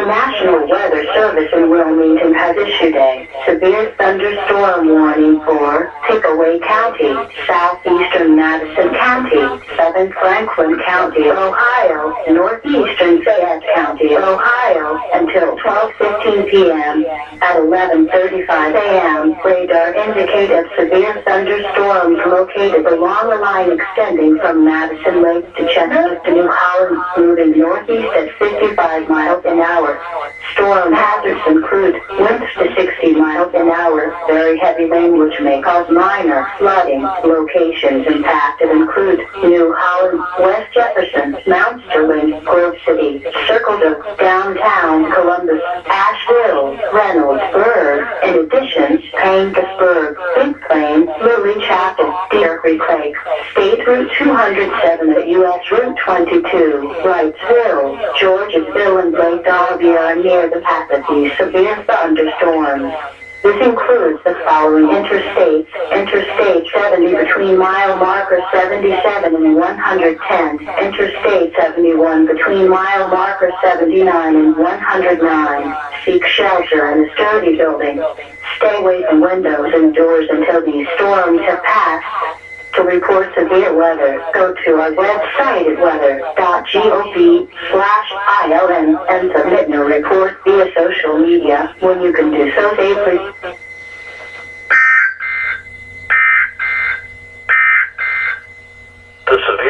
National Weather Service in Wilmington has issued a severe thunderstorm warning for Pickaway County, southeastern Madison County, southern Franklin County, Ohio, northeastern Fayette County, Ohio, until 12:15 p.m. At 11:35 a.m., radar indicated severe thunderstorms located along a line extending from Madison Lake to Cheney to New Holland, moving northeast at 55 miles an hour. Storm hazards include winds to 60 miles an hour, very heavy rain which may cause minor flooding. Locations impacted include New Holland, West Jefferson, Mount Sterling, Grove City, Circle of Downtown Columbus, Asheville, Reynoldsburg. In addition, Paintersburg, Big Plain, Lily Chapel, Deer Creek Lake, State Route 207 at U.S. Route 22, Wrightsville, Georgesville, and Lake Darby are near the path of these severe thunderstorms. This includes the following interstates: Interstate 70 between mile marker 77 and 110, Interstate 71 between mile marker 79 and 109. Seek shelter in a sturdy building. Stay away from windows and doors until these storms have passed. To report severe weather, go to our website at weather.gov/ILN and submit your report via social media when you can do so safely.